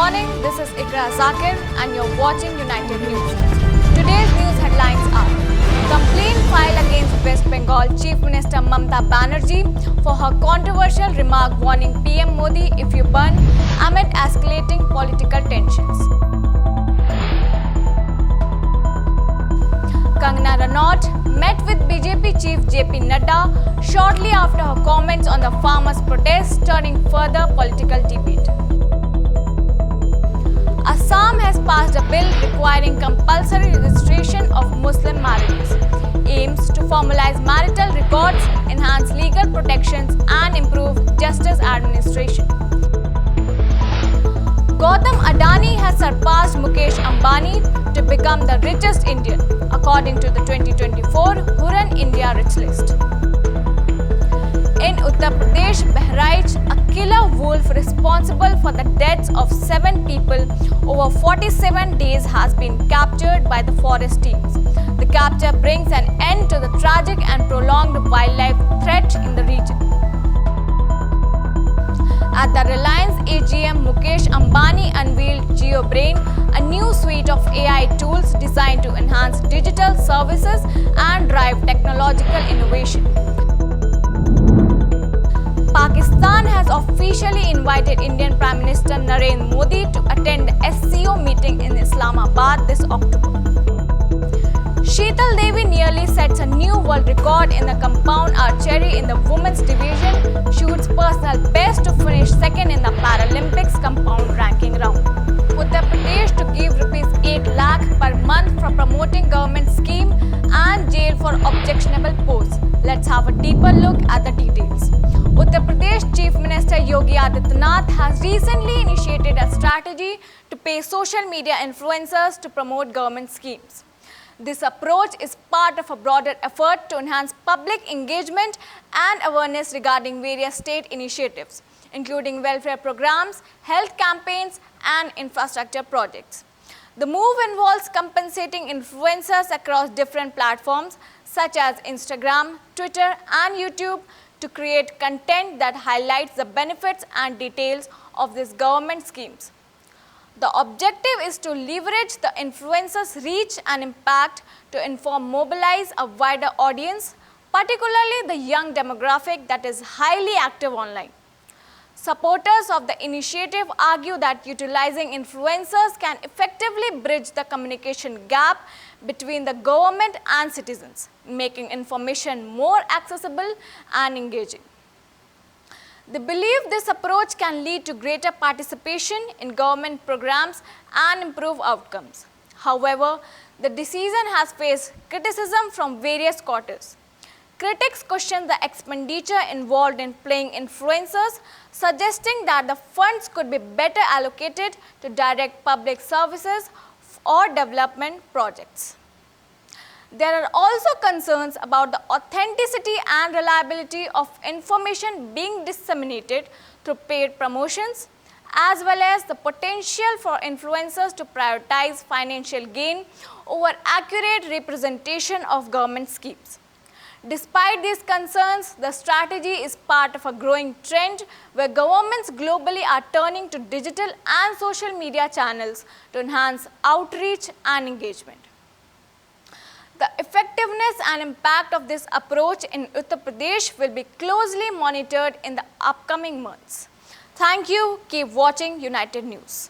morning, this is Iqra Zakir and you're watching United News. Today's news headlines are: complaint filed against West Bengal Chief Minister Mamata Banerjee for her controversial remark warning PM Modi if you burn amid escalating political tensions. Kangana Ranaut met with BJP Chief JP Nadda shortly after her comments on the farmers' protest, turning further political debate. Assam has passed a bill requiring compulsory registration of Muslim marriages, aims to formalize marital records, enhance legal protections and improve justice administration. Gautam Adani has surpassed Mukesh Ambani to become the richest Indian, according to the 2024 Hurran India Rich List. In Uttar Pradesh, Bahraich, a killer wolf responsible for the deaths of 7 people over 47 days has been captured by the forest teams. The capture brings an end to the tragic and prolonged wildlife threat in the region. At the Reliance AGM, Mukesh Ambani unveiled JioBrain, a new suite of AI tools designed to enhance digital services and drive technological innovation. Pakistan has officially invited Indian Prime Minister Narendra Modi to attend the SCO meeting in Islamabad this October. Sheetal Devi nearly sets a new world record in the compound archery in the women's division, shoots personal best to finish second in the Paralympics compound ranking round. Uttar Pradesh to give ₹8 lakh per month for promoting government scheme and jail for objectionable posts. Let's have a deeper look at the details. Uttar Pradesh Chief Minister Yogi Adityanath has recently initiated a strategy to pay social media influencers to promote government schemes. This approach is part of a broader effort to enhance public engagement and awareness regarding various state initiatives, including welfare programs, health campaigns, and infrastructure projects. The move involves compensating influencers across different platforms such as Instagram, Twitter, and YouTube to create content that highlights the benefits and details of these government schemes. The objective is to leverage the influencers' reach and impact to inform, mobilize a wider audience, particularly the young demographic that is highly active online. Supporters of the initiative argue that utilizing influencers can effectively bridge the communication gap between the government and citizens, making information more accessible and engaging. They believe this approach can lead to greater participation in government programs and improve outcomes. However, the decision has faced criticism from various quarters. Critics question the expenditure involved in paying influencers, suggesting that the funds could be better allocated to direct public services or development projects. There are also concerns about the authenticity and reliability of information being disseminated through paid promotions, as well as the potential for influencers to prioritize financial gain over accurate representation of government schemes. Despite these concerns, the strategy is part of a growing trend where governments globally are turning to digital and social media channels to enhance outreach and engagement. The effectiveness and impact of this approach in Uttar Pradesh will be closely monitored in the upcoming months. Thank you. Keep watching United News.